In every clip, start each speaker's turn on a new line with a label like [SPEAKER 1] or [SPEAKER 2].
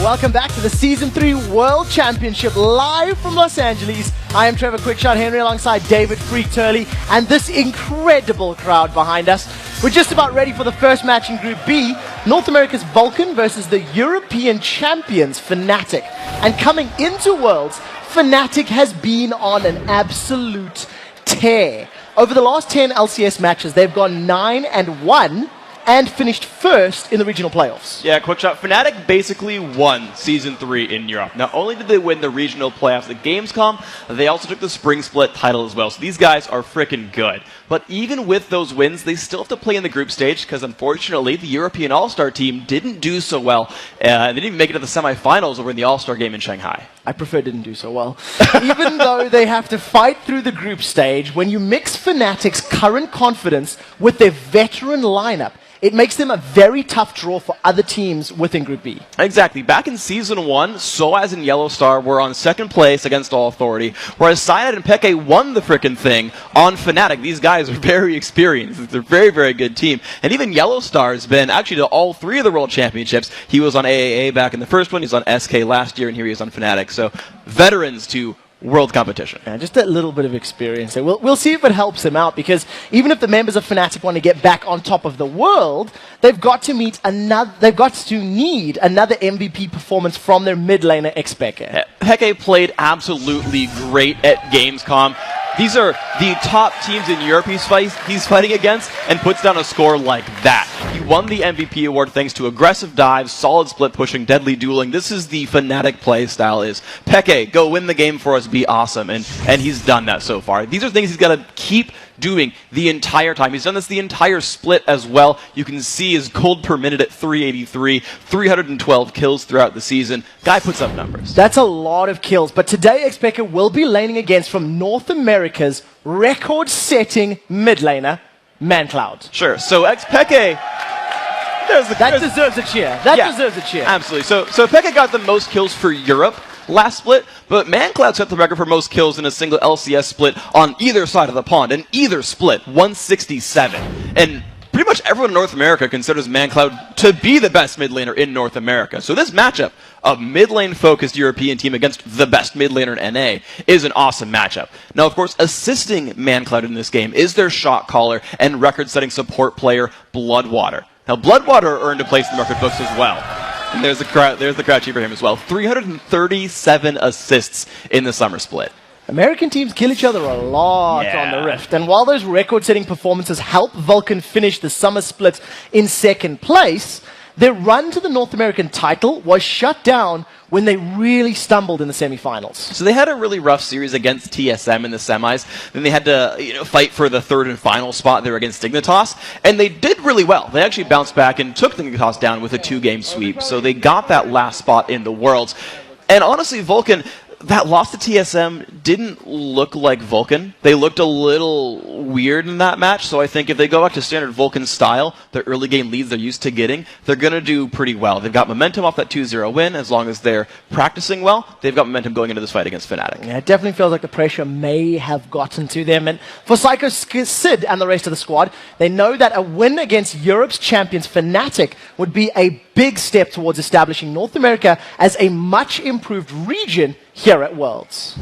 [SPEAKER 1] Welcome back to the Season 3 World Championship live from Los Angeles. I am Trevor Quickshot Henry alongside David Freak Turley and this incredible crowd behind us. We're just about ready for the first match in Group B, North America's Vulcan versus the European champions Fnatic. And coming into Worlds, Fnatic has been on an absolute tear. Over the last 10 LCS matches, they've gone 9-1 and finished first in the regional playoffs.
[SPEAKER 2] Yeah, Quickshot. Fnatic basically won Season 3 in Europe. Not only did they win the regional playoffs at Gamescom, they also took the Spring Split title as well. So these guys are freaking good. But even with those wins, they still have to play in the group stage because, unfortunately, the European All-Star team didn't do so well. They didn't even make it to the semifinals over in the All-Star game in Shanghai.
[SPEAKER 1] I prefer didn't do so well. Even though they have to fight through the group stage, when you mix Fnatic's current confidence with their veteran lineup, it makes them a very tough draw for other teams within Group B.
[SPEAKER 2] Exactly. Back in Season 1, Soaz and Yellowstar were on second place against All Authority, whereas Cyanide and Peke won the frickin' thing on Fnatic. These guys are very experienced. They're a very, very good team. And even Yellowstar has been actually to all three of the World Championships. He was on AAA back in the first one, he was on SK last year, and here he is on Fnatic. So, veterans to world competition.
[SPEAKER 1] Yeah, just a little bit of experience there. We'll see if it helps him out, because even if the members of Fnatic want to get back on top of the world, they've got to need another MVP performance from their mid laner Peke.
[SPEAKER 2] Peke played absolutely great at Gamescom. These are the top teams in Europe he's fighting against, and puts down a score like that. He won the MVP award thanks to aggressive dives, solid split pushing, deadly dueling. This is the Fnatic play style is, Peke, go win the game for us, be awesome. And he's done that so far. These are things he's got to keep doing the entire time. He's done this the entire split as well. You can see his gold per minute at 383, 312 kills throughout the season. Guy puts up numbers.
[SPEAKER 1] That's a lot of kills. But today, Peke will be laning against from North America's record-setting mid laner, ManCloud.
[SPEAKER 2] Sure. So Peke,
[SPEAKER 1] that deserves a cheer. That deserves a cheer.
[SPEAKER 2] Absolutely. So Peke got the most kills for Europe last split, but ManCloud set the record for most kills in a single LCS split on either side of the pond, in either split, 167. And pretty much everyone in North America considers ManCloud to be the best mid laner in North America. So this matchup, a mid lane focused European team against the best mid laner in NA, is an awesome matchup. Now, of course, assisting ManCloud in this game is their shot caller and record-setting support player, Bloodwater. Now, Bloodwater earned a place in the record books as well. And there's the crowd cheer for him as well. 337 assists in the summer split.
[SPEAKER 1] American teams kill each other a lot on the Rift. And while those record-setting performances help Vulcan finish the summer split in second place, their run to the North American title was shut down when they really stumbled in the semifinals.
[SPEAKER 2] So they had a really rough series against TSM in the semis. Then they had to fight for the third and final spot there against Dignitas. And they did really well. They actually bounced back and took Dignitas down with a 2-game sweep. So they got that last spot in the Worlds. And honestly, Vulcan, that loss to TSM didn't look like Vulcan. They looked a little weird in that match, so I think if they go back to standard Vulcan style, the early game leads they're used to getting, they're going to do pretty well. They've got momentum off that 2-0 win. As long as they're practicing well, they've got momentum going into this fight against Fnatic.
[SPEAKER 1] Yeah, it definitely feels like the pressure may have gotten to them. And for Psycho Sid and the rest of the squad, they know that a win against Europe's champions Fnatic would be a big step towards establishing North America as a much improved region here at Worlds.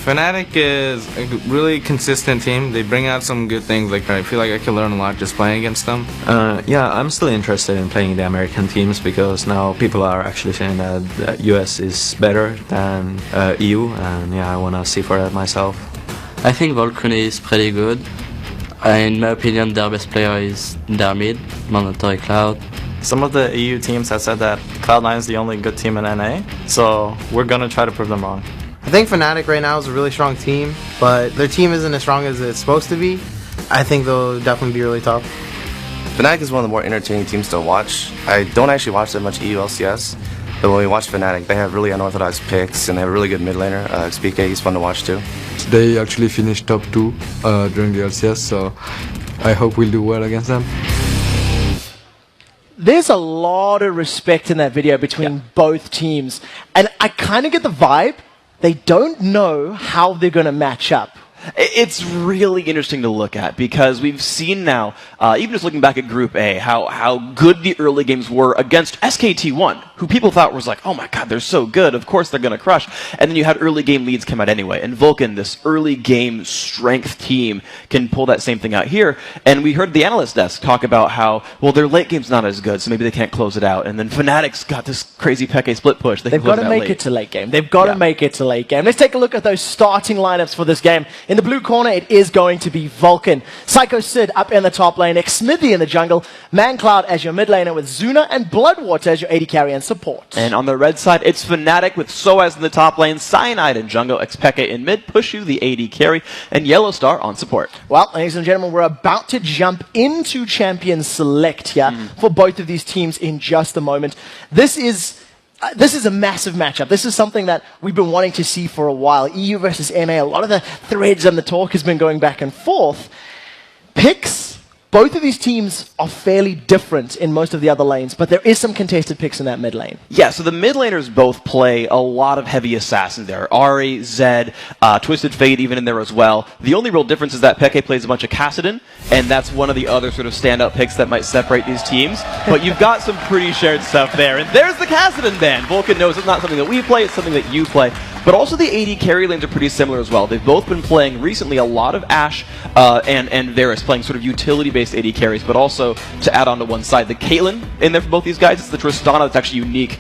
[SPEAKER 3] Fnatic is a really consistent team. They bring out some good things. Like, I feel like I can learn a lot just playing against them.
[SPEAKER 4] Yeah, I'm still interested in playing the American teams because now people are actually saying that US is better than EU, and yeah, I want to see for that myself.
[SPEAKER 5] I think Vulcan is pretty good. In my opinion, their best player is their mid, Mandatory Cloud.
[SPEAKER 6] Some of the EU teams have said that Cloud9 is the only good team in NA, so we're going to try to prove them wrong.
[SPEAKER 7] I think Fnatic right now is a really strong team, but their team isn't as strong as it's supposed to be. I think they'll definitely be really tough.
[SPEAKER 8] Fnatic is one of the more entertaining teams to watch. I don't actually watch that much EU LCS, but when we watch Fnatic, they have really unorthodox picks, and they have a really good mid laner. XPK, he's fun to watch too.
[SPEAKER 9] They actually finished top 2 during the LCS, so I hope we'll do well against them.
[SPEAKER 1] There's a lot of respect in that video between both teams. And I kind of get the vibe they don't know how they're going to match up.
[SPEAKER 2] It's really interesting to look at because we've seen now, even just looking back at Group A, how good the early games were against SKT1, who people thought was like, oh my god, they're so good, of course they're going to crush. And then you had early game leads come out anyway. And Vulcan, this early game strength team, can pull that same thing out here. And we heard the analyst desk talk about how, well, their late game's not as good, so maybe they can't close it out. And then Fnatic's got this crazy Peke split push.
[SPEAKER 1] They've got to make it to late game. They've got to make it to late game. Let's take a look at those starting lineups for this game. In the blue corner, it is going to be Vulcan. Psycho Sid up in the top lane, Xmithy in the jungle, ManCloud as your mid laner with Zuna, and Bloodwater as your AD carry and support.
[SPEAKER 2] And on the red side, it's Fnatic with Soaz in the top lane, Cyanide in jungle, Xpeke in mid, Pushu the AD carry, and Yellow Star on support.
[SPEAKER 1] Well, ladies and gentlemen, we're about to jump into Champion Select here for both of these teams in just a moment. This is a massive matchup. This is something that we've been wanting to see for a while. EU versus NA, a lot of the threads and the talk has been going back and forth. Picks, both of these teams are fairly different in most of the other lanes, but there is some contested picks in that mid lane.
[SPEAKER 2] Yeah, so the mid laners both play a lot of heavy assassins there. Ahri, Zed, Twisted Fate even in there as well. The only real difference is that Peke plays a bunch of Kassadin, and that's one of the other sort of standout picks that might separate these teams. But you've got some pretty shared stuff there. And there's the Kassadin ban. Vulcan knows it's not something that we play, it's something that you play. But also the AD carry lanes are pretty similar as well. They've both been playing recently a lot of Ashe and Varus, playing sort of utility-based AD carries, but also, to add on to one side, the Caitlyn in there for both these guys. It's the Tristana that's actually unique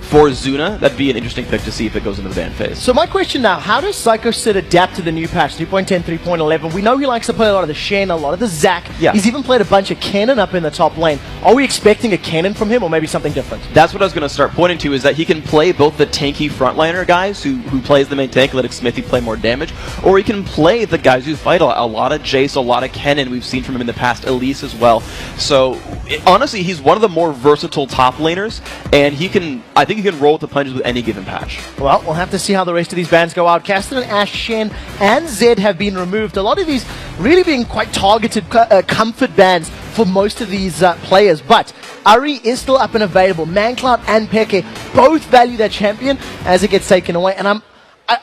[SPEAKER 2] for Zuna. That'd be an interesting pick to see if it goes into the ban phase.
[SPEAKER 1] So my question now, how does Psycho Sid adapt to the new patch, 3.10, 3.11? We know he likes to play a lot of the Shen, a lot of the Zac.
[SPEAKER 2] Yeah.
[SPEAKER 1] He's even played a bunch of Cannon up in the top lane. Are we expecting a Cannon from him, or maybe something different?
[SPEAKER 2] That's what I was going to start pointing to, is that he can play both the tanky frontliner guys who plays the main tank, let Xmithy play more damage, or he can play the guys who fight a lot of Jace, a lot of Kennen. We've seen from him in the past, Elise as well. So honestly, he's one of the more versatile top laners, and I think he can roll with the punches with any given patch.
[SPEAKER 1] Well, we'll have to see how the rest of these bans go out. Kassadin, Ashe, Shen, and Zed have been removed. A lot of these really being quite targeted comfort bans for most of these players. But Ahri is still up and available. ManCloud and Peke both value their champion as it gets taken away. And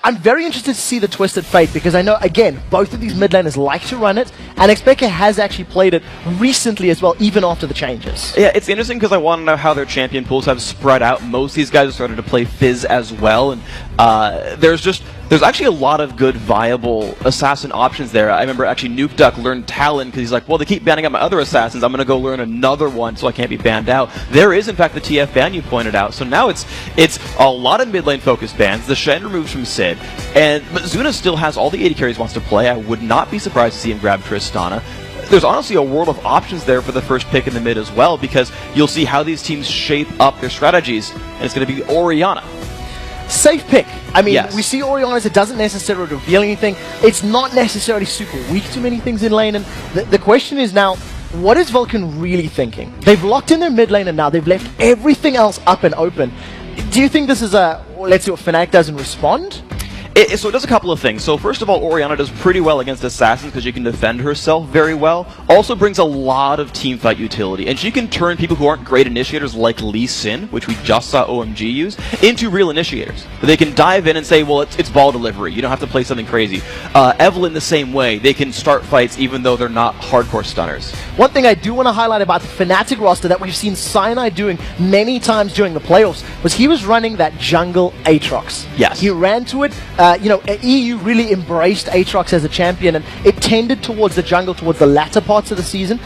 [SPEAKER 1] I'm very interested to see the Twisted Fate, because I know, again, both of these mid laners like to run it, and Xpeke has actually played it recently as well, even after the changes.
[SPEAKER 2] Yeah, it's interesting because I want to know how their champion pools have spread out. Most of these guys have started to play Fizz as well, and there's actually a lot of good viable assassin options there. I remember actually Nuke Duck learned Talon because he's like, well, they keep banning out my other assassins, I'm going to go learn another one so I can't be banned out. There is, in fact, the TF ban you pointed out. So now it's a lot of mid lane focused bans. The Shen removes from Sid, but Zuna still has all the AD carries he wants to play. I would not be surprised to see him grab Tristana. There's honestly a world of options there for the first pick in the mid as well, because you'll see how these teams shape up their strategies, and it's going to be Orianna.
[SPEAKER 1] Safe pick. I mean,
[SPEAKER 2] yes.
[SPEAKER 1] We see Orianna as it doesn't necessarily reveal anything. It's not necessarily super weak to many things in lane, and the question is now, what is Vulcan really thinking? They've locked in their mid lane, and now they've left everything else up and open. Do you think this is let's see what Fnatic doesn't respond?
[SPEAKER 2] So it does a couple of things. So first of all, Orianna does pretty well against assassins because she can defend herself very well. Also brings a lot of teamfight utility, and she can turn people who aren't great initiators like Lee Sin, which we just saw OMG use, into real initiators. They can dive in and say, well, it's ball delivery. You don't have to play something crazy. Evelynn the same way. They can start fights even though they're not hardcore stunners.
[SPEAKER 1] One thing I do want to highlight about the Fnatic roster that we've seen Cyanide doing many times during the playoffs was he was running that jungle Aatrox.
[SPEAKER 2] Yes.
[SPEAKER 1] He ran to it. EU really embraced Aatrox as a champion, and it tended towards the jungle towards the latter parts of the season.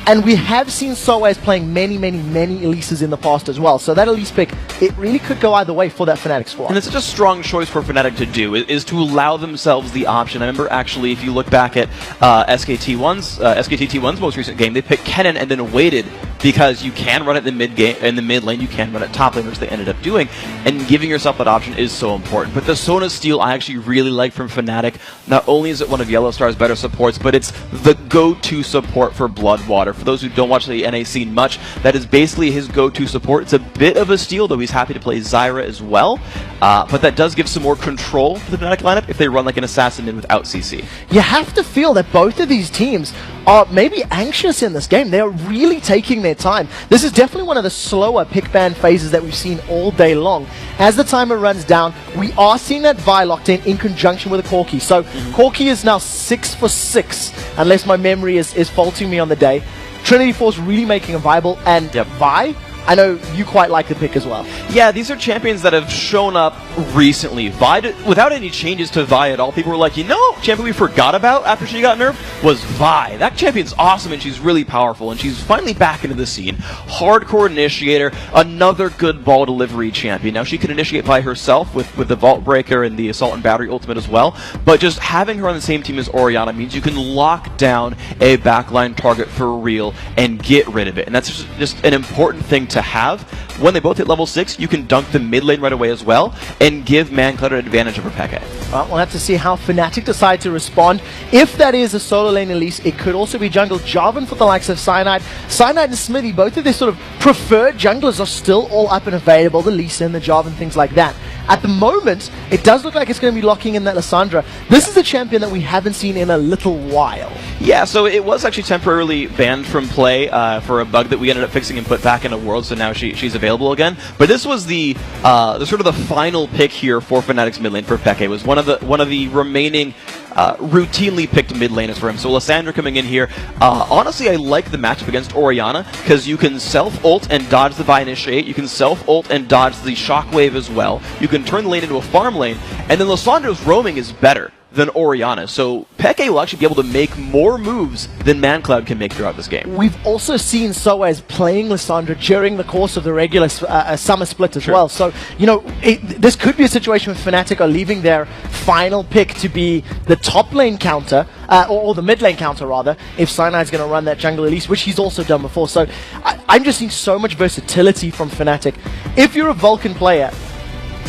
[SPEAKER 1] And we have seen Soaz playing many Elises in the past as well. So that Elise pick, it really could go either way for that Fnatic squad.
[SPEAKER 2] And it's such a strong choice for Fnatic to do, is to allow themselves the option. I remember actually, if you look back at SKT1's most recent game, they picked Kennen and then waited, because you can run it in the mid lane, you can run it top lane, which they ended up doing, and giving yourself that option is so important. But the Sona Steel I actually really like from Fnatic. Not only is it one of Yellow Star's better supports, but it's the go-to support for Bloodwater. For those who don't watch the NA scene much, that is basically his go-to support. It's a bit of a steal, though he's happy to play Zyra as well, but that does give some more control to the Fnatic lineup if they run like an assassin in without CC.
[SPEAKER 1] You have to feel that both of these teams are maybe anxious in this game. They're really taking their time. This is definitely one of the slower pick ban phases that we've seen all day long. As the timer runs down, we are seeing that Vi locked in conjunction with a Corki. So Corki is now 6 for 6, unless my memory is faulting me on the day. Trinity Force really making a viable, and Vi, I know you quite like the pick as well.
[SPEAKER 2] Yeah, these are champions that have shown up recently. Vi, without any changes to Vi at all, people were like, you know, champion we forgot about after she got nerfed was Vi. That champion's awesome and she's really powerful and she's finally back into the scene. Hardcore initiator, another good ball delivery champion. Now she can initiate by herself with the Vault Breaker and the Assault and Battery ultimate as well, but just having her on the same team as Orianna means you can lock down a backline target for real and get rid of it. And that's just an important thing to have. When they both hit level 6, you can dunk the mid lane right away as well and give ManCloud an advantage over Peke.
[SPEAKER 1] Well, we'll have to see how Fnatic decide to respond. If that is a solo lane Elise, it could also be jungle. Jarvan for the likes of Cyanide. Cyanide and Smithy, both of their sort of preferred junglers are still all up and available. The Lisa and the Jarvan, things like that. At the moment, it does look like it's going to be locking in that Lissandra. This is a champion that we haven't seen in a little while.
[SPEAKER 2] Yeah, so it was actually temporarily banned from play for a bug that we ended up fixing and put back into Worlds, so now she's available again. But this was the sort of the final pick here for Fnatic's mid lane for Peke. It was one of the remaining routinely picked mid laners for him. So Lissandra coming in here. Honestly, I like the matchup against Orianna because you can self-ult and dodge the Vi Initiate. You can self-ult and dodge the Shockwave as well. You can turn the lane into a farm lane. And then Lissandra's roaming is better than Orianna. So Peke will actually be able to make more moves than ManCloud can make throughout this game.
[SPEAKER 1] We've also seen Soaz playing Lissandra during the course of the regular summer split as well. So, you know, this could be a situation where Fnatic are leaving their final pick to be the top lane counter, or the mid lane counter rather, if Cyanide's going to run that jungle Elise, which he's also done before. So I'm just seeing so much versatility from Fnatic. If you're a Vulcan player,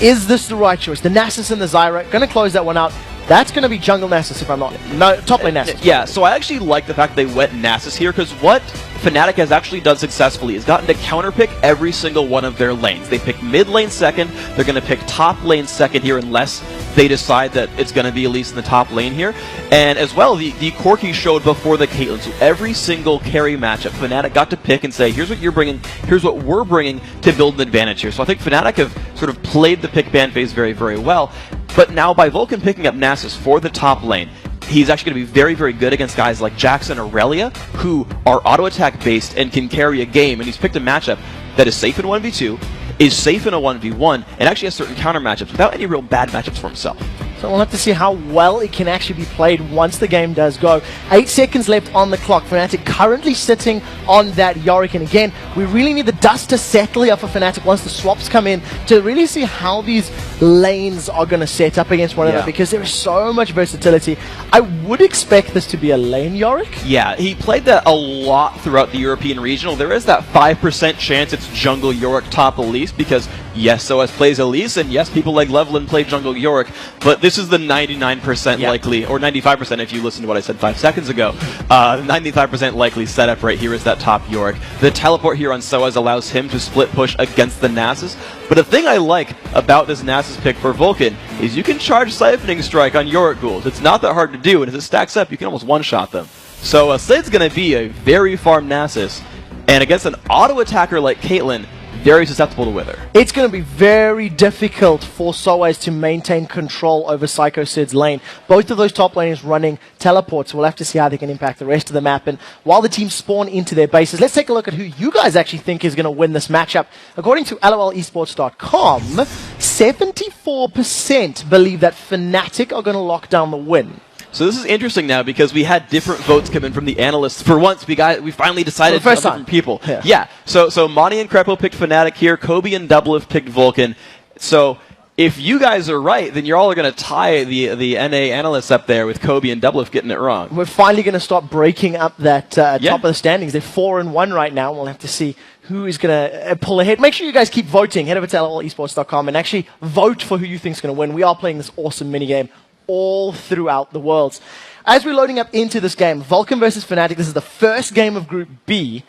[SPEAKER 1] is this the right choice? The Nasus and the Zyra, going to close that one out. That's going to be jungle Nasus if I'm not... No, top lane Nasus.
[SPEAKER 2] Yeah, so I actually like the fact they went Nasus here, because what Fnatic has actually done successfully is gotten to counterpick every single one of their lanes. They pick mid lane second, they're going to pick top lane second here unless they decide that it's going to be Elise in the top lane here. And as well, the Corki showed before the Caitlyn, so every single carry matchup, Fnatic got to pick and say, here's what you're bringing, here's what we're bringing to build an advantage here. So I think Fnatic have sort of played the pick ban phase very, very well. But now by Vulcan picking up Nasus for the top lane, he's actually going to be very, very good against guys like Jackson or Aurelia, who are auto-attack based and can carry a game. And he's picked a matchup that is safe in 1v2, is safe in a 1v1, and actually has certain counter matchups without any real bad matchups for himself.
[SPEAKER 1] So we'll have to see how well it can actually be played once the game does go. 8 seconds left on the clock. Fnatic currently sitting on that Yorick. And again, we really need the dust to settle here for Fnatic once the swaps come in to really see how these lanes are going to set up against one another, because there is so much versatility. I would expect this to be a lane Yorick.
[SPEAKER 2] Yeah, he played that a lot throughout the European regional. There is that 5% chance it's jungle Yorick top Elise, because yes, SOS plays Elise, and yes, people like Levelin play jungle Yorick, but this is the 99% likely, or 95% if you listen to what I said 5 seconds ago, 95% likely setup right here is that top Yorick. The teleport here on SOS allows him to split push against the Nasus, but the thing I like about this Nasus pick for Vulcan is you can charge Siphoning Strike on Yorick ghouls. It's not that hard to do, and as it stacks up, you can almost one-shot them. So Sid's going to be a very farm Nasus, and against an auto-attacker like Caitlyn, very susceptible to Wither.
[SPEAKER 1] It's going to be very difficult for Soaz to maintain control over Psycho Sid's lane. Both of those top laners running teleports. We'll have to see how they can impact the rest of the map. And while the teams spawn into their bases, let's take a look at who you guys actually think is going to win this matchup. According to lolesports.com, 74% believe that Fnatic are going to lock down the win.
[SPEAKER 2] So this is interesting now because we had different votes come in from the analysts. For once, we finally decided
[SPEAKER 1] for the first time.
[SPEAKER 2] Different people. Yeah. So Monty and Crepo picked Fnatic here. Kobe and Doublelift picked Vulcan. So if you guys are right, then you're all going to tie the NA analysts up there with Kobe and Doublelift getting it wrong.
[SPEAKER 1] We're finally going to start breaking up that top of the standings. They're 4-1 right now. We'll have to see who is going to pull ahead. Make sure you guys keep voting. Head over to lolesports.com and actually vote for who you think is going to win. We are playing this awesome minigame all throughout the worlds. As we're loading up into this game, Vulcan versus Fnatic, this is the first game of Group B.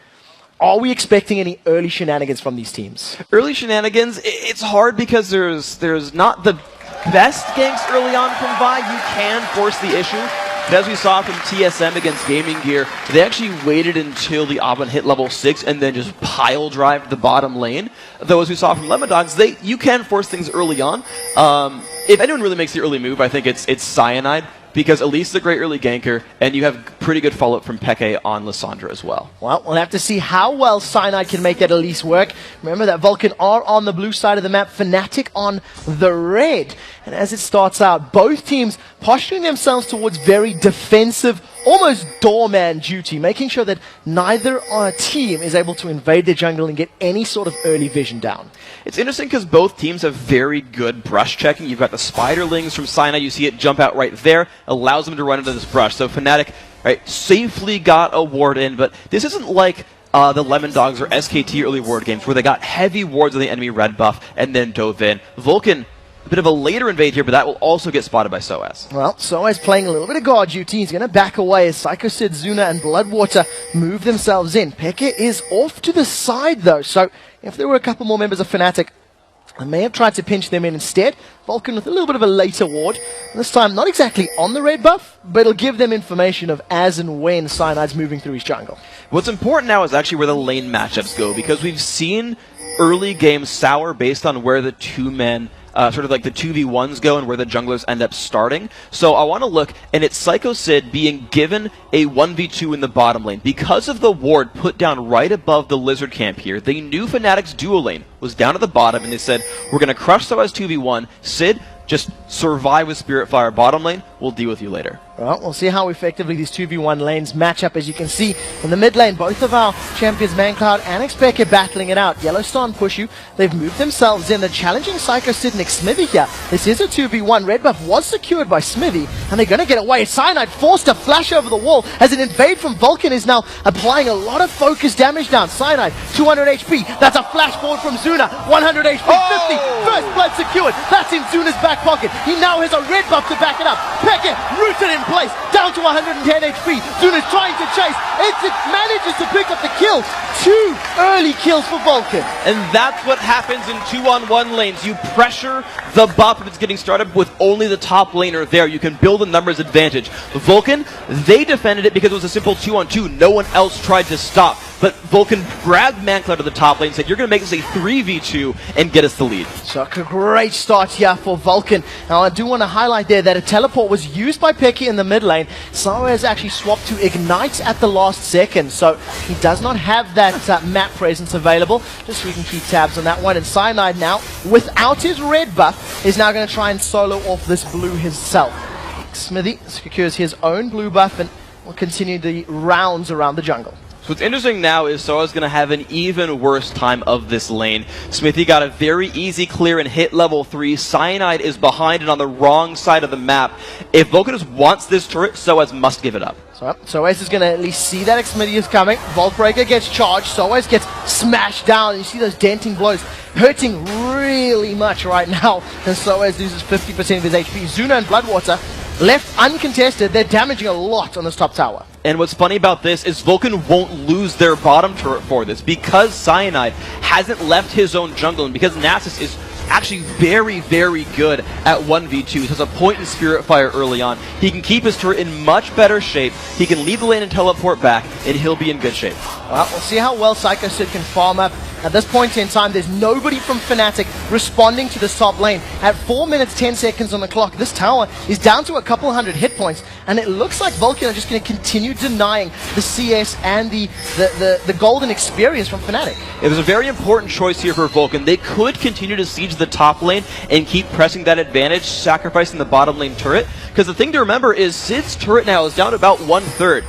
[SPEAKER 1] Are we expecting any early shenanigans from these teams?
[SPEAKER 2] Early shenanigans, it's hard because there's not the best ganks early on from Vi. You can force the issue, But as we saw from TSM against Gaming Gear, they actually waited until the Aubin hit level 6 and then just pile drive the bottom lane. Though as we saw from Lemon Dogs, you can force things early on. If anyone really makes the early move, I think it's Cyanide, because Elise is a great early ganker, and you have pretty good follow-up from Peke on Lissandra as well.
[SPEAKER 1] Well, we'll have to see how well Cyanide can make that Elise work. Remember that Vulcan are on the blue side of the map, Fnatic on the red. And as it starts out, both teams posturing themselves towards very defensive, almost doorman duty, making sure that neither team is able to invade the jungle and get any sort of early vision down.
[SPEAKER 2] It's interesting because both teams have very good brush checking. You've got the Spiderlings from Cyanide. You see it jump out right there. Allows them to run into this brush. So Fnatic safely got a ward in, but this isn't like the Lemon Dogs or SKT early ward games where they got heavy wards on the enemy red buff and then dove in. Vulcan, a bit of a later invade here, but that will also get spotted by Soaz.
[SPEAKER 1] Well, Soaz playing a little bit of guard duty. He's going to back away as Psycho Sid, Zuna, and Bloodwater move themselves in. Peke is off to the side, though, so if there were a couple more members of Fnatic, I may have tried to pinch them in instead. Vulcan with a little bit of a later ward. This time, not exactly on the red buff, but it'll give them information of as and when Cyanide's moving through his jungle.
[SPEAKER 2] What's important now is actually where the lane matchups go, because we've seen early games sour based on where the two-men sort of like the 2v1s go and where the junglers end up starting. So I want to look, and it's Psycho Sid being given a 1v2 in the bottom lane. Because of the ward put down right above the Lizard camp here, they knew Fnatic's dual lane was down at the bottom, and they said, we're going to crush Soaz 2v1. Sid, just survive with Spirit Fire bottom lane. We'll deal with you later.
[SPEAKER 1] Well, we'll see how effectively these 2v1 lanes match up. As you can see in the mid lane, both of our champions, Mancloud and Expect, are battling it out. Yellowstar and Pushu, they've moved themselves in. They're challenging Psycho Sid and Smithy here. This is a 2v1. Red buff was secured by Smithy, and they're going to get away. Cyanide forced to flash over the wall as an invade from Vulcan is now applying a lot of focus damage down. Cyanide, 200 HP. That's a flash forward from Zuna. 100 HP, 50. First blood secured. That's in Zuna's back pocket. He now has a red buff to back it up. Peke rooted in place, down to 110 HP. Zuna's trying to chase. It manages to pick up the kill. 2 early kills for Vulcan.
[SPEAKER 2] And that's what happens in 2-on-1 lanes. You pressure the buff if it's getting started with only the top laner there. You can build a numbers advantage. Vulcan, they defended it because it was a simple 2-on-2. No one else tried to stop. But Vulcan grabbed Mancloud to the top lane and said, you're going to make this a 3v2 and get us the lead.
[SPEAKER 1] So a great start here for Vulcan. Now I do want to highlight there that a teleport was used by Peke in the mid lane. Soaz actually swapped to Ignite at the last second, so he does not have that map presence available, just so we can keep tabs on that one. And Cyanide now, without his red buff, is now going to try and solo off this blue himself. Smithy secures his own blue buff and will continue the rounds around the jungle.
[SPEAKER 2] So what's interesting now is Soa's going to have an even worse time of this lane. Smithy got a very easy clear and hit level 3. Cyanide is behind and on the wrong side of the map. If Vulcanus wants this turret, Soaz must give it up.
[SPEAKER 1] So Soaz is going to at least see that Xmithy is coming. Vault Breaker gets charged. Soaz gets smashed down. You see those denting blows hurting really much right now. And Soaz loses 50% of his HP. Zuna and Bloodwater left uncontested. They're damaging a lot on this top tower.
[SPEAKER 2] And what's funny about this is Vulcan won't lose their bottom turret for this because Cyanide hasn't left his own jungle, and because Nasus is actually very, very good at 1v2. He has a point in Spirit Fire early on. He can keep his turret in much better shape. He can leave the lane and teleport back, and he'll be in good shape.
[SPEAKER 1] Well, we'll see how well Psycho Sid can farm up. At this point in time, there's nobody from Fnatic responding to this top lane. At 4 minutes, 10 seconds on the clock, this tower is down to a couple hundred hit points, and it looks like Vulcan are just going to continue denying the CS and the golden experience from Fnatic.
[SPEAKER 2] It was a very important choice here for Vulcan. They could continue to siege the top lane and keep pressing that advantage, sacrificing the bottom lane turret, because the thing to remember is Sid's turret now is down to about 1/3.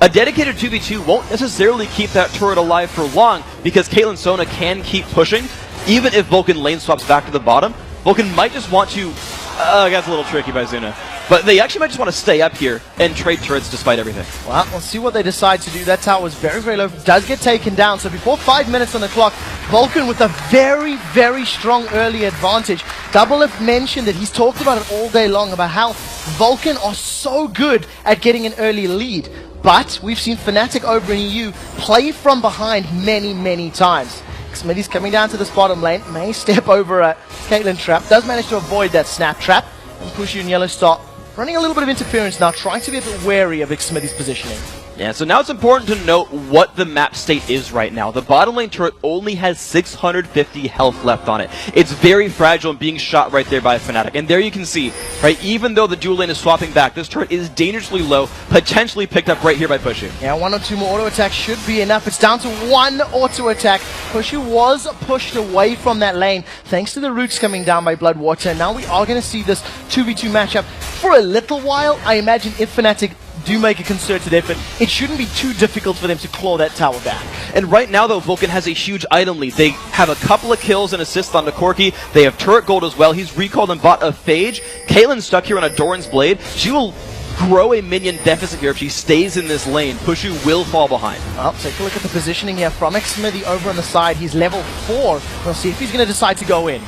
[SPEAKER 2] A dedicated 2v2 won't necessarily keep that turret alive for long, because Caitlyn Sona can keep pushing. Even if Vulcan lane swaps back to the bottom, Vulcan might just want to... that's a little tricky by Zuna. But they actually might just want to stay up here and trade turrets despite everything.
[SPEAKER 1] Well, we'll see what they decide to do. That tower is very, very low. Does get taken down. So before 5 minutes on the clock, Vulcan with a very, very strong early advantage. Doublelift mentioned it. He's talked about it all day long, about how Vulcan are so good at getting an early lead. But we've seen Fnatic over in EU play from behind many, many times. Smitty's coming down to this bottom lane. May step over a Caitlyn trap. Does manage to avoid that snap trap. And Pushu and Yellowstar running a little bit of interference now, trying to be a bit wary of Xmithy's positioning.
[SPEAKER 2] Yeah, so now it's important to note what the map state is right now. The bottom lane turret only has 650 health left on it. It's very fragile and being shot right there by Fnatic. And there you can see, right, even though the dual lane is swapping back, this turret is dangerously low, potentially picked up right here by Pushu.
[SPEAKER 1] Yeah, 1 or 2 more auto attacks should be enough. It's down to 1 auto attack. Pushu was pushed away from that lane thanks to the roots coming down by Bloodwater. Now we are going to see this 2v2 matchup for a little while. I imagine if Fnatic do make a concerted effort, it shouldn't be too difficult for them to claw that tower back.
[SPEAKER 2] And right now, though, Vulcan has a huge item lead. They have a couple of kills and assists onto Corki. They have turret gold as well. He's recalled and bought a Phage. Caitlyn's stuck here on a Doran's Blade. She will grow a minion deficit here if she stays in this lane. Pushu will fall behind.
[SPEAKER 1] Well, take a look at the positioning here from Xmithy over on the side. He's level 4. We'll see if he's going to decide to go in.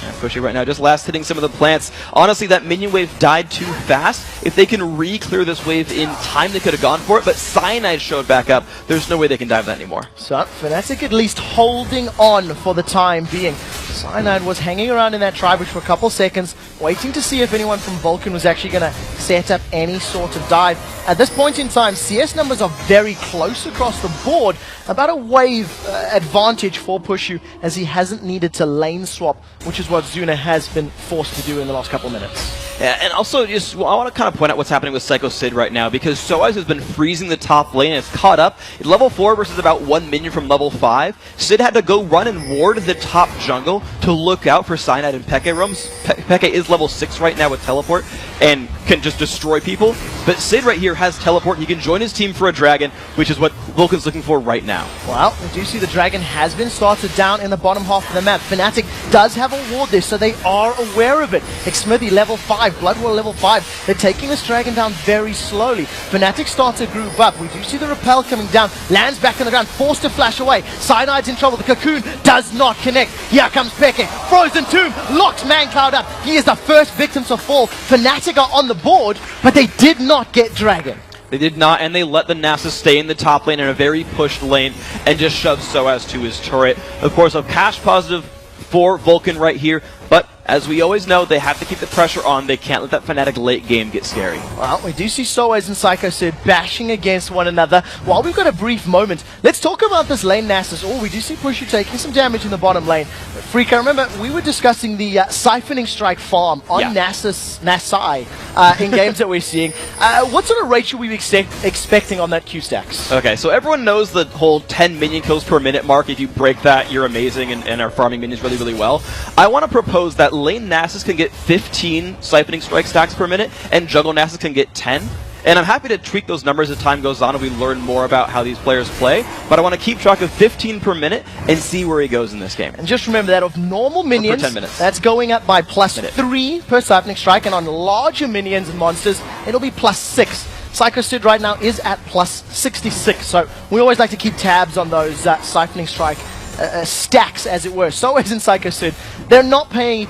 [SPEAKER 2] Yeah, Pushy right now just last hitting some of the plants. Honestly, that minion wave died too fast. If they can re-clear this wave in time, they could have gone for it, but Cyanide showed back up. There's no way they can dive that anymore.
[SPEAKER 1] So, Fnatic at least holding on for the time being. Cyanide was hanging around in that tri-bush for a couple seconds, waiting to see if anyone from Vulcan was actually going to set up any sort of dive. At this point in time, CS numbers are very close across the board. About a wave advantage for Pushu, as he hasn't needed to lane swap, which is what Zuna has been forced to do in the last couple minutes.
[SPEAKER 2] Yeah, and also, I want to kind of point out what's happening with Psycho Sid right now, because Soaz has been freezing the top lane and it's caught up. At level 4 versus about 1 minion from level 5, Sid had to go run and ward the top jungle to look out for Cyanide and Peke roams. Peke is level 6 right now with teleport and can just destroy people, but Sid right here has teleport. He can join his team for a dragon, which is what Vulcan's looking for right now.
[SPEAKER 1] Well, we do see the dragon has been started down in the bottom half of the map. Fnatic does have a ward there, so they are aware of it. Xmithy level 5, Bloodwater level 5. They're taking this dragon down very slowly. Fnatic starts to group up. We do see the repel coming down. Lands back on the ground, forced to flash away. Cyanide's in trouble. The cocoon does not connect. Here comes Peke. Frozen Tomb locks ManCloud up. He is the first victim to fall. Fnatic are on the board, but they did not get dragon.
[SPEAKER 2] They did not, and they let the Nasus stay in the top lane in a very pushed lane and just shoved Soaz to his turret. Of course, a cash positive for Vulcan right here, but as we always know, they have to keep the pressure on. They can't let that Fnatic late game get scary.
[SPEAKER 1] Well, we do see Soaz and Psycho Sid bashing against one another. While we've got a brief moment, let's talk about this lane Nasus. Oh, we do see Pushu taking some damage in the bottom lane. Freak, I remember we were discussing the Siphoning Strike farm on Nasai in games that we're seeing. What sort of rate should we be expecting on that Q-Stacks?
[SPEAKER 2] Okay, so everyone knows the whole 10 minion kills per minute mark. If you break that, you're amazing and are farming minions really, really well. I want to propose that lane Nasus can get 15 Siphoning Strike stacks per minute, and Jungle Nasus can get 10. And I'm happy to tweak those numbers as time goes on and we learn more about how these players play, but I want to keep track of 15 per minute and see where he goes in this game.
[SPEAKER 1] And just remember that of normal minions,
[SPEAKER 2] 10 minutes.
[SPEAKER 1] That's going up by +3 per Siphoning Strike, and on larger minions and monsters, it'll be +6. Psycho Sid right now is at +66, so we always like to keep tabs on those Siphoning Strike stacks, as it were. So as in Psycho Sid, they're not paying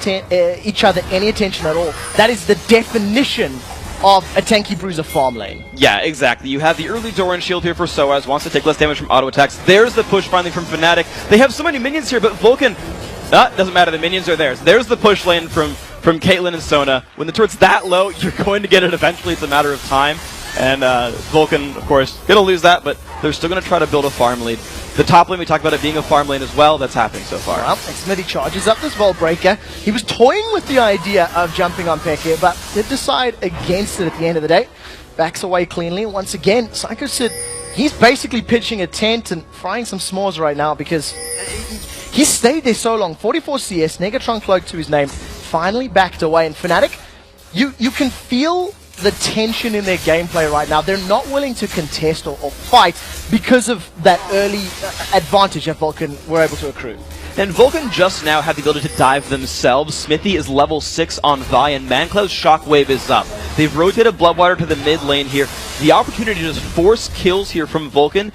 [SPEAKER 1] each other any attention at all. That is the definition of a tanky bruiser farm lane.
[SPEAKER 2] Yeah, exactly. You have the early Doran shield here for Soaz, wants to take less damage from auto attacks. There's the push finally from Fnatic. They have so many minions here, but Vulcan, doesn't matter, the minions are theirs. There's the push lane from Caitlyn and Sona. When the turret's that low, you're going to get it eventually. It's a matter of time. And Vulcan, of course, going to lose that, but they're still going to try to build a farm lead. The top lane, we talked about it being a farm lane as well. That's happening so far.
[SPEAKER 1] Well, Xmithy charges up this Vault Breaker. He was toying with the idea of jumping on Peke, but did decide against it at the end of the day. Backs away cleanly. Once again, Psycho Sid, he's basically pitching a tent and frying some s'mores right now because he stayed there so long. 44 CS, Negatron Cloak to his name, finally backed away. And Fnatic, you can feel the tension in their gameplay right now. They're not willing to contest or fight because of that early advantage that Vulcan were able to accrue.
[SPEAKER 2] And Vulcan just now have the ability to dive themselves. Smithy is level 6 on Vi, and ManCloud's Shockwave is up. They've rotated Bloodwater to the mid lane here. The opportunity to just force kills here from Vulcan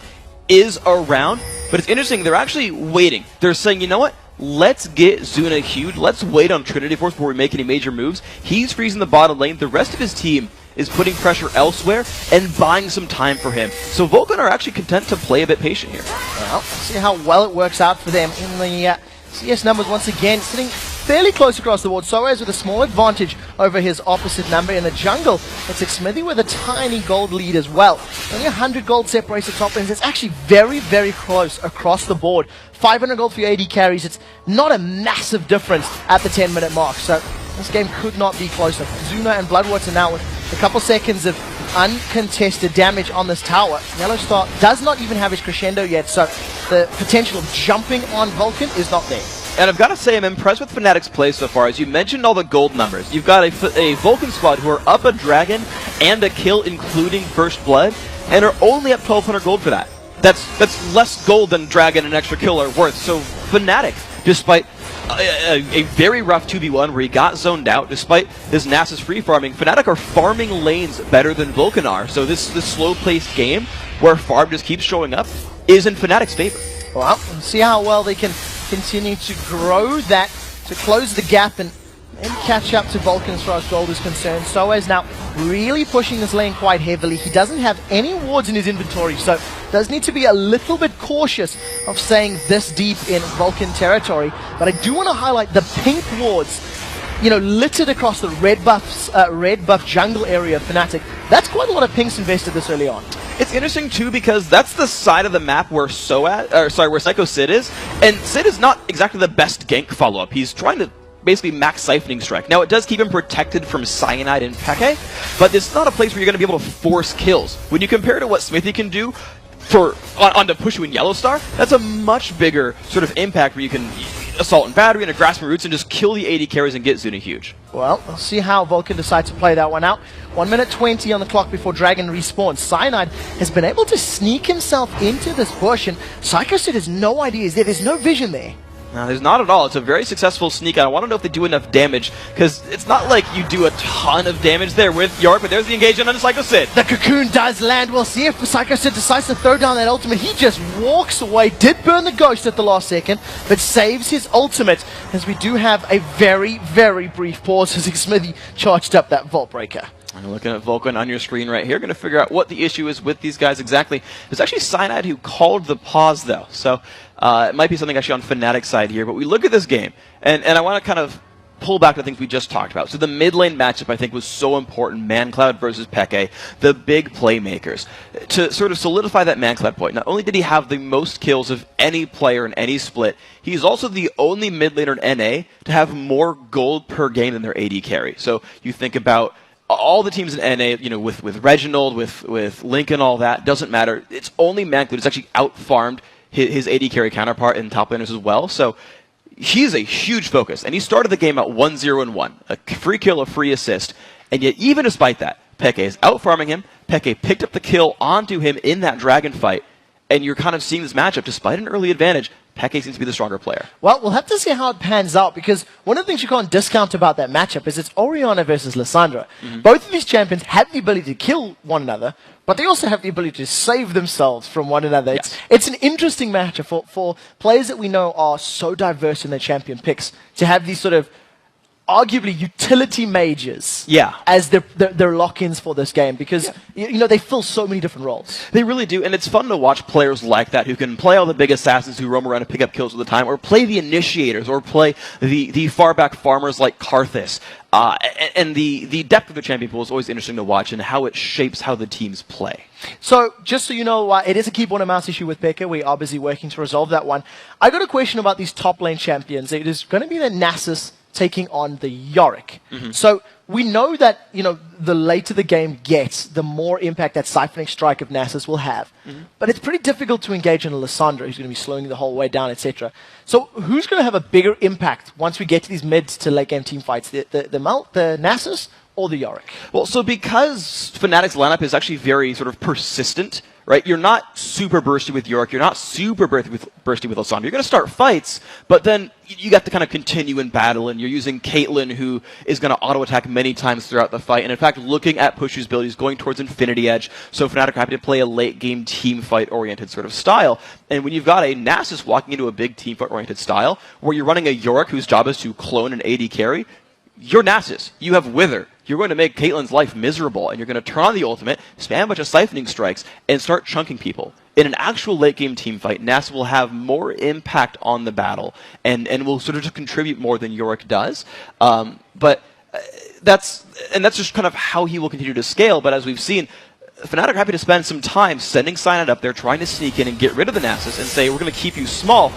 [SPEAKER 2] is around, but it's interesting, they're actually waiting. They're saying, you know what? Let's get Zuna huge. Let's wait on Trinity Force before we make any major moves. He's freezing the bottom lane. The rest of his team is putting pressure elsewhere and buying some time for him. So Vulcan are actually content to play a bit patient here.
[SPEAKER 1] Well, see how well it works out for them in the CS numbers once again, sitting fairly close across the board. Soaz with a small advantage over his opposite number in the jungle. It's Smithy with a tiny gold lead as well. Only 100 gold separates the top lanes. It's actually very, very close across the board. 500 gold for your AD carries. It's not a massive difference at the 10-minute mark. So this game could not be closer. Zuna and Bloodwater now with a couple seconds of uncontested damage on this tower. Yellow Star does not even have his crescendo yet, so the potential of jumping on Vulcan is not there.
[SPEAKER 2] And I've got to say, I'm impressed with Fnatic's play so far. As you mentioned all the gold numbers, you've got a Vulcan squad who are up a dragon and a kill, including First Blood, and are only up 1,200 gold for that. That's less gold than dragon and extra kill are worth. So Fnatic, despite a very rough 2v1 where he got zoned out, despite his Nasus free farming, Fnatic are farming lanes better than Vulcan are. So this slow-paced game where farm just keeps showing up is in Fnatic's favor.
[SPEAKER 1] Well, we'll see how well they can continue to grow that, to close the gap and catch up to Vulcan as far as gold is concerned. Soaz now really pushing this lane quite heavily. He doesn't have any wards in his inventory, so does need to be a little bit cautious of staying this deep in Vulcan territory. But I do want to highlight the pink wards, you know, littered across the red buff jungle area of Fnatic. That's quite a lot of pinks invested this early on.
[SPEAKER 2] It's interesting too because that's the side of the map where where Psycho Sid is, and Sid is not exactly the best gank follow-up. He's trying to basically max Siphoning Strike. Now, it does keep him protected from Cyanide and Peke, but it's not a place where you're going to be able to force kills. When you compare to what Smithy can do on to push you in Yellow Star, that's a much bigger sort of impact where you can Assault and Battery and a Grasping Roots and just kill the AD carries and get Zuna huge. Well,
[SPEAKER 1] we'll see how Vulcan decides to play that one out. 1 minute 20 on the clock before Dragon respawns. Cyanide has been able to sneak himself into this bush, and Psycho Sid has no idea. There's no vision there.
[SPEAKER 2] No, there's not at all. It's a very successful sneak. I want to know if they do enough damage, because it's not like you do a ton of damage there with York, but there's the engagement on Psycho Sid.
[SPEAKER 1] The cocoon does land. We'll see if Psycho Sid decides to throw down that ultimate. He just walks away. Did burn the ghost at the last second, but saves his ultimate, as we do have a very, very brief pause as Smithy charged up that Vault Breaker.
[SPEAKER 2] I'm looking at Vulcan on your screen right here. Going to figure out what the issue is with these guys exactly. It's actually Cyanide who called the pause, though. So it might be something actually on Fnatic's side here. But we look at this game, and I want to kind of pull back to things we just talked about. So the mid lane matchup, I think, was so important. ManCloud versus Peke, the big playmakers. To sort of solidify that ManCloud point, not only did he have the most kills of any player in any split, he's also the only mid laner in NA to have more gold per game than their AD carry. So you think about all the teams in NA, you know, with Reginald, with Lincoln, all that, doesn't matter. It's only ManCloud who's actually out-farmed his AD carry counterpart in top laners as well. So he's a huge focus. And he started the game at 1-0-1. A free kill, a free assist. And yet, even despite that, Peke is out-farming him. Peke picked up the kill onto him in that dragon fight. And you're kind of seeing this matchup, despite an early advantage, Peke seems to be the stronger player.
[SPEAKER 1] Well, we'll have to see how it pans out, because one of the things you can't discount about that matchup is it's Orianna versus Lissandra. Both of these champions have the ability to kill one another, but they also have the ability to save themselves from one another.
[SPEAKER 2] Yes.
[SPEAKER 1] It's an interesting matchup for players that we know are so diverse in their champion picks, to have these sort of arguably utility mages as their lock-ins for this game, because you know, they fill so many different roles.
[SPEAKER 2] They really do, and it's fun to watch players like that who can play all the big assassins who roam around and pick up kills all the time, or play the initiators, or play the far back farmers like Karthus. And the depth of the champion pool is always interesting to watch, and how it shapes how the teams play.
[SPEAKER 1] So, just so you know, it is a keyboard and mouse issue with Peke. We are busy working to resolve that one. I got a question about these top lane champions. It is going to be the Nasus taking on the Yorick. So we know that, you know, the later the game gets, the more impact that Siphoning Strike of Nasus will have. But it's pretty difficult to engage in a Lissandra who's going to be slowing the whole way down, etc. So who's going to have a bigger impact once we get to these mid to late game team fights? The Nasus or the Yorick? Well,
[SPEAKER 2] so because Fnatic's lineup is actually very sort of persistent, right? You're not super bursty with York. You're not super bursty with Lissandra. You're going to start fights, but then you got to kind of continue in battle, and you're using Caitlyn, who is going to auto-attack many times throughout the fight. And in fact, looking at Pushu's build, he's going towards Infinity Edge, so Fnatic are happy to play a late-game team fight-oriented sort of style. And when you've got a Nasus walking into a big team fight-oriented style, where you're running a Yorick whose job is to clone an AD carry, you're Nasus. You have Wither. You're going to make Caitlyn's life miserable, and you're going to turn on the ultimate, spam a bunch of Siphoning Strikes, and start chunking people. in an actual late game team fight, Nasus will have more impact on the battle and will sort of just contribute more than Yorick does. But that's just kind of how he will continue to scale. But as we've seen, Fnatic are happy to spend some time sending Cyanide up there, trying to sneak in and get rid of the Nasus and say, we're going to keep you small,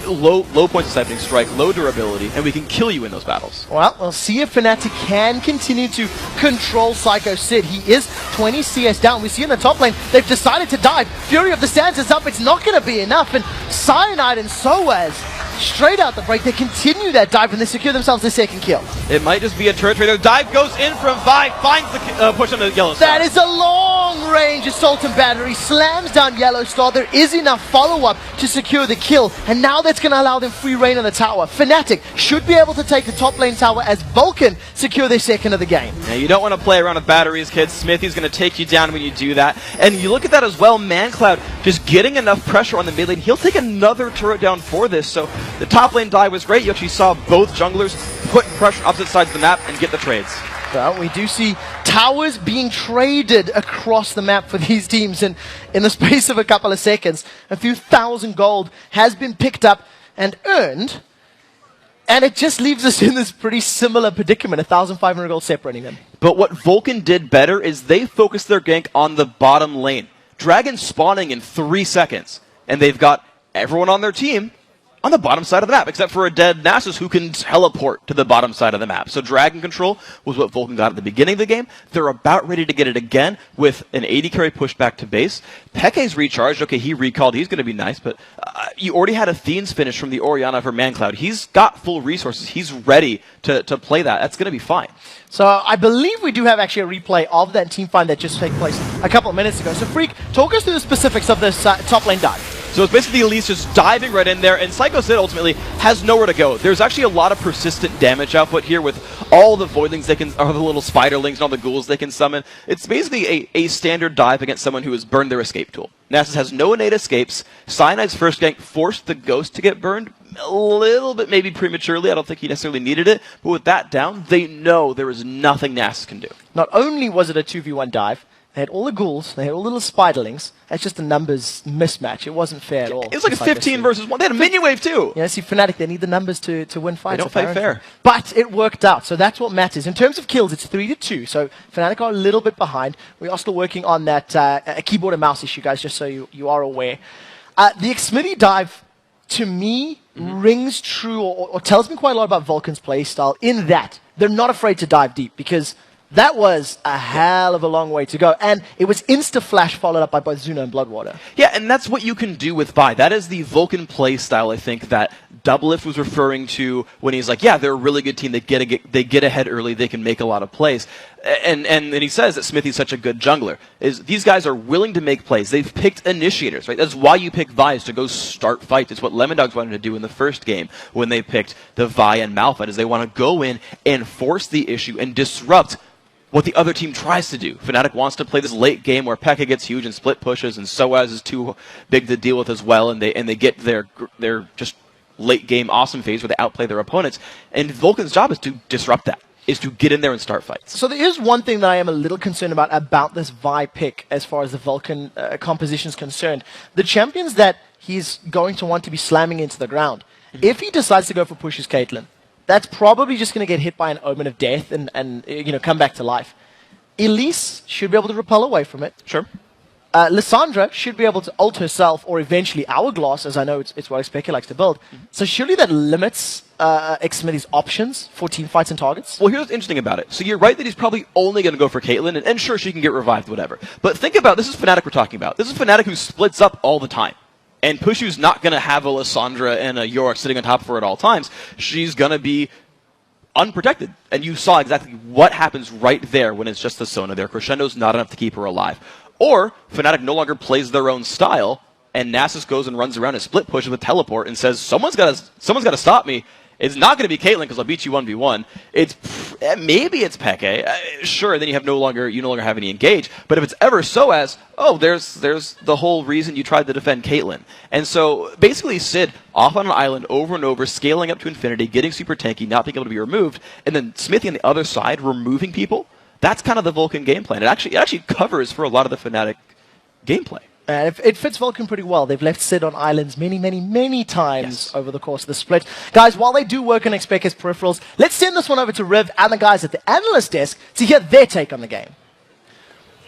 [SPEAKER 2] low points of sniping strike, low durability, and we can kill you in those battles.
[SPEAKER 1] Well, we'll see if Fnatic can continue to control Psycho Sid. He is 20 CS down. We see in the top lane, they've decided to dive. Fury of the Sands is up. It's not going to be enough. And Cyanide and Soaz, straight out the break, they continue that dive and they secure themselves their second kill.
[SPEAKER 2] It might just be a turret trader. Dive goes in from Vi, finds the push on the Yellow Star.
[SPEAKER 1] That is a long-range assault and battery. Slams down Yellow Star. There is enough follow-up to secure the kill, and now that's going to allow them free reign on the tower. Fnatic should be able to take the top lane tower as Vulcan secure their second of the game.
[SPEAKER 2] Now, you don't want to play around with batteries, kids. Smithy's going to take you down when you do that. And you look at that as well, ManCloud just getting enough pressure on the mid lane. He'll take another turret down for this, so the top lane dive was great. You actually saw both junglers put pressure on opposite sides of the map and get the trades.
[SPEAKER 1] Well, we do see towers being traded across the map for these teams, and in the space of a couple of seconds, a few thousand gold has been picked up and earned, and it just leaves us in this pretty similar predicament, 1,500 gold separating them.
[SPEAKER 2] But what Vulcan did better is they focused their gank on the bottom lane. Dragon spawning in 3 seconds, and they've got everyone on their team on the bottom side of the map, except for a dead Nasus who can teleport to the bottom side of the map. So Dragon Control was what Vulcan got at the beginning of the game. They're about ready to get it again with an AD carry pushed back to base. Peke's recharged. Okay, he recalled. He's going to be nice, but you already had Athene's finish from the Orianna for ManCloud. He's got full resources. He's ready to play that. That's going to be fine.
[SPEAKER 1] So I believe we do have actually a replay of that team fight that just took place a couple of minutes ago. So Freak, talk us through the specifics of this top lane dive.
[SPEAKER 2] So it's basically Elise just diving right in there, and Psycho Sid ultimately has nowhere to go. There's actually a lot of persistent damage output here with all the voidlings they can, or the little spiderlings and all the ghouls they can summon. It's basically a standard dive against someone who has burned their escape tool. Nasus has no innate escapes. Cyanide's first gank forced the Ghost to get burned a little bit, maybe prematurely. I don't think he necessarily needed it, but with that down, they know there is nothing Nasus can do.
[SPEAKER 1] Not only was it a 2v1 dive, they had all the ghouls, they had all the little spiderlings. That's just a numbers mismatch. It wasn't fair at all.
[SPEAKER 2] It was like a 15 versus 1. They had a minion wave too.
[SPEAKER 1] Yeah, see, Fnatic, they need the numbers to win fights.
[SPEAKER 2] They don't fight fair.
[SPEAKER 1] But it worked out, so that's what matters. In terms of kills, it's 3-2, so Fnatic are a little bit behind. We are still working on that keyboard and mouse issue, guys, just so you are aware. The Xmitty dive, to me, rings true or tells me quite a lot about Vulcan's playstyle in that they're not afraid to dive deep, because that was a hell of a long way to go. And it was insta-flash followed up by both Zuna and Bloodwater.
[SPEAKER 2] Yeah, and that's what you can do with Vi. That is the Vulcan play style, I think, that Doublelift was referring to when he's like, yeah, they're a really good team. They get ahead early. They can make a lot of plays. And he says that Smithy's such a good jungler. These guys are willing to make plays. They've picked initiators, right? That's why you pick Vi, is to go start fights. It's what Lemon Dogs wanted to do in the first game when they picked the Vi and Malphite, is they want to go in and force the issue and disrupt what the other team tries to do. Fnatic wants to play this late game where Pekka gets huge and split pushes, and Soaz is too big to deal with as well, and they get their just late game awesome phase where they outplay their opponents. And Vulcan's job is to disrupt that, is to get in there and start fights.
[SPEAKER 1] So there is one thing that I am a little concerned about this Vi pick as far as the Vulcan composition is concerned. The champions that he's going to want to be slamming into the ground, if he decides to go for pushes Caitlyn, that's probably just going to get hit by an omen of death and come back to life. Elise should be able to repel away from it.
[SPEAKER 2] Sure.
[SPEAKER 1] Lissandra should be able to ult herself, or eventually Hourglass, as I know it's what Xpeke likes to build. So surely that limits Xmitty's options for team fights and targets?
[SPEAKER 2] Well, here's what's interesting about it. So you're right that he's probably only going to go for Caitlyn, and sure, she can get revived, whatever. But think about, this is Fnatic we're talking about. This is Fnatic who splits up all the time. And Pushu's not going to have a Lissandra and a Yorick sitting on top of her at all times. She's going to be unprotected. And you saw exactly what happens right there when it's just the Sona there. Crescendo's not enough to keep her alive. Or Fnatic no longer plays their own style, and Nasus goes and runs around and split pushes with teleport and says, someone's got to stop me. It's not going to be Caitlyn because I'll beat you 1v1. Maybe it's Peke. Sure, then you no longer have any engage. But if it's ever Soaz, there's the whole reason you tried to defend Caitlyn. And so basically Sid off on an island over and over, scaling up to infinity, getting super tanky, not being able to be removed, and then Smithy on the other side removing people. That's kind of the Vulcan game plan. It actually covers for a lot of the Fnatic gameplay.
[SPEAKER 1] And it fits Vulcan pretty well. They've left Sid on islands many times over the course of the split. Guys, while they do work on Expec's peripherals, let's send this one over to Riv and the guys at the analyst desk to hear their take on the game.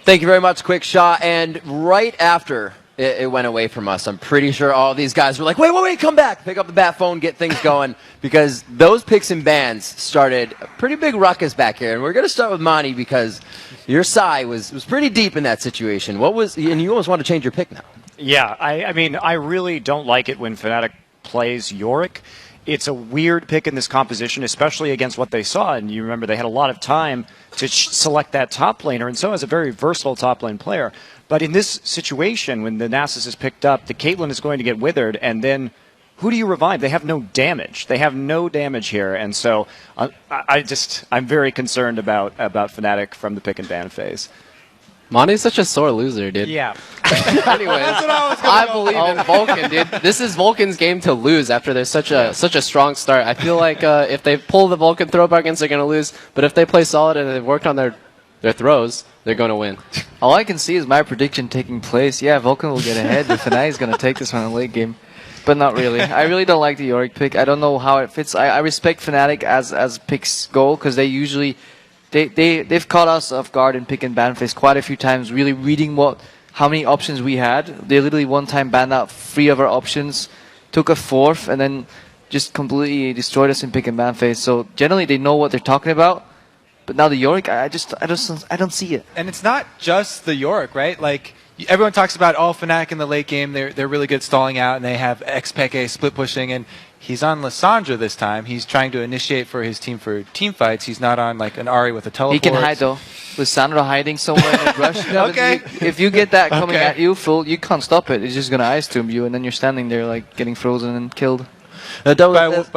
[SPEAKER 10] Thank you very much, Quick Shot. And right after it went away from us, I'm pretty sure all these guys were like, wait, come back. Pick up the bat phone, get things going. Because those picks and bans started a pretty big ruckus back here. And we're going to start with Monty because your sigh was pretty deep in that situation. And you almost want to change your pick now.
[SPEAKER 11] Yeah, I mean, I really don't like it when Fnatic plays Yorick. It's a weird pick in this composition, especially against what they saw. And you remember they had a lot of time to select that top laner, and so is a very versatile top lane player. But in this situation, when the Nasus is picked up, the Caitlyn is going to get withered, and then who do you revive? They have no damage. They have no damage here, and so I'm very concerned about Fnatic from the pick and ban phase.
[SPEAKER 12] Monty's such a sore loser, dude.
[SPEAKER 11] Yeah.
[SPEAKER 12] Anyways, I believe in Vulcan, dude. This is Vulcan's game to lose after there's such a strong start. I feel like if they pull the Vulcan throw bargains, they're going to lose. But if they play solid and they've worked on their throws, they're going to win.
[SPEAKER 13] All I can see is my prediction taking place. Yeah, Vulcan will get ahead, but Fnatic is going to take this one in the late game. But not really. I really don't like the Yorick pick. I don't know how it fits. I respect Fnatic as picks go because they usually... They've caught us off guard in pick and ban phase quite a few times, really reading how many options we had. They literally one time banned out 3 of our options, took a 4th, and then just completely destroyed us in pick and ban phase. So generally they know what they're talking about. But now the Yorick, I don't see it.
[SPEAKER 14] And it's not just the Yorick, right? Like everyone talks about Fnatic in the late game. They're really good stalling out, and they have Expec split pushing, and he's on Lissandra this time. He's trying to initiate for his team for team fights. He's not on like an Ahri with a teleport.
[SPEAKER 13] He can hide though. Lissandra hiding somewhere in a brush.
[SPEAKER 14] Okay.
[SPEAKER 13] If you get that coming at you full, you can't stop it. It's just gonna ice tomb you, and then you're standing there like getting frozen and killed.
[SPEAKER 14] By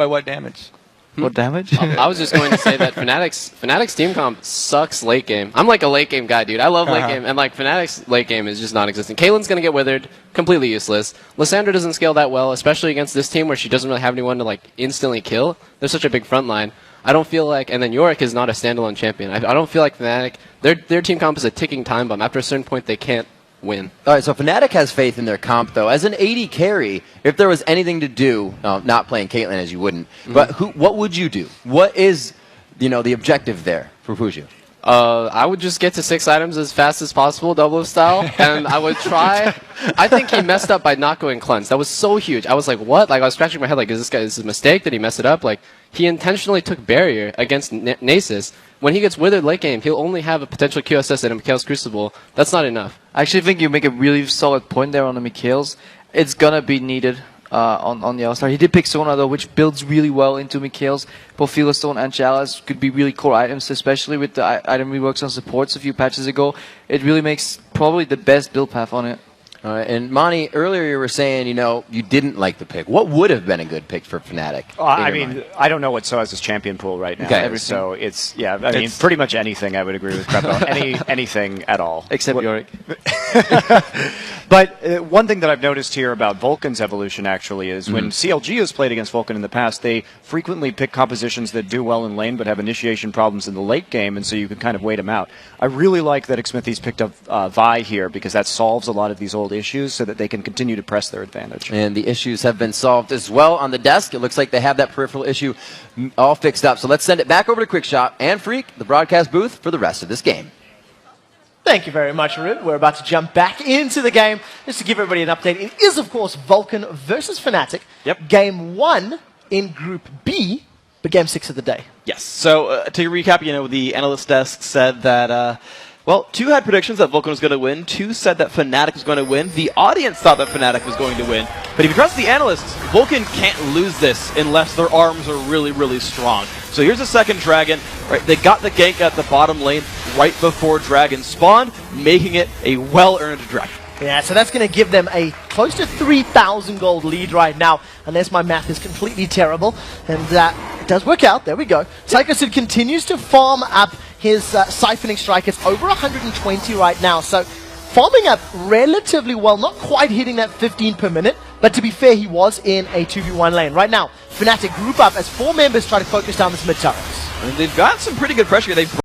[SPEAKER 14] what damage?
[SPEAKER 13] What damage?
[SPEAKER 12] I was just going to say that Fnatic's team comp sucks late game. I'm like a late game guy, dude. I love late game, and like Fnatic's late game is just non-existent. Caitlyn's gonna get withered, completely useless. Lissandra doesn't scale that well, especially against this team where she doesn't really have anyone to like instantly kill. There's such a big front line. I don't feel like, and then Yorick is not a standalone champion. I don't feel like Fnatic, their team comp is a ticking time bomb. After a certain point, they can't win.
[SPEAKER 10] All right, so Fnatic has faith in their comp, though. As an AD carry, if there was anything to do, not playing Caitlyn as you wouldn't, but what would you do? What is, the objective there for Fuju?
[SPEAKER 12] I would just get to 6 items as fast as possible, double style, and I would try. I think he messed up by not going cleanse. That was so huge. I was like, what? Like, I was scratching my head, like, is this a mistake? Did he mess it up? Like, he intentionally took barrier against Nasus. When he gets withered late game, he'll only have a potential QSS and a Mikhail's Crucible. That's not enough.
[SPEAKER 13] I actually think you make a really solid point there on the Mikhail's. It's gonna be needed on the All-Star. He did pick Sona though, which builds really well into Mikhail's. Both Stone and Chalice could be really core items, especially with the item reworks on supports a few patches ago. It really makes probably the best build path on it.
[SPEAKER 10] All right, and Monty, earlier you were saying, you didn't like the pick. What would have been a good pick for Fnatic?
[SPEAKER 11] I mean, I don't know what SOAS's champion pool right now.
[SPEAKER 10] Okay.
[SPEAKER 11] So it's, I mean, pretty much anything I would agree with Crepo. Anything at all.
[SPEAKER 13] Except Yorick.
[SPEAKER 11] But one thing that I've noticed here about Vulcan's evolution actually is when CLG has played against Vulcan in the past, they frequently pick compositions that do well in lane but have initiation problems in the late game, and so you can kind of wait them out. I really like that Xmithie's picked up Vi here because that solves a lot of these old issues so that they can continue to press their advantage.
[SPEAKER 10] And the issues have been solved as well on the desk. It looks like they have that peripheral issue all fixed up. So let's send it back over to Quickshot and Freak, the broadcast booth, for the rest of this game.
[SPEAKER 1] Thank you very much, Rud. We're about to jump back into the game. Just to give everybody an update, it is, of course, Vulcan versus Fnatic.
[SPEAKER 2] Yep.
[SPEAKER 1] Game 1 in Group B, but Game 6 of the day.
[SPEAKER 2] Yes. So to recap, the analyst desk said that, 2 had predictions that Vulcan was going to win. 2 said that Fnatic was going to win. The audience thought that Fnatic was going to win. But if you trust the analysts, Vulcan can't lose this unless their arms are really, really strong. So here's the second Dragon. Right, they got the gank at the bottom lane right before Dragon spawned, making it a well-earned Dragon.
[SPEAKER 1] Yeah, so that's going to give them a close to 3,000 gold lead right now, unless my math is completely terrible. And it does work out. There we go. Psychosid continues to farm up his siphoning strike. It's over 120 right now, so farming up relatively well, not quite hitting that 15 per minute, but to be fair, he was in a 2v1 lane. Right now, Fnatic group up as 4 members try to focus down this mid turret.
[SPEAKER 2] And they've got some pretty good pressure. They've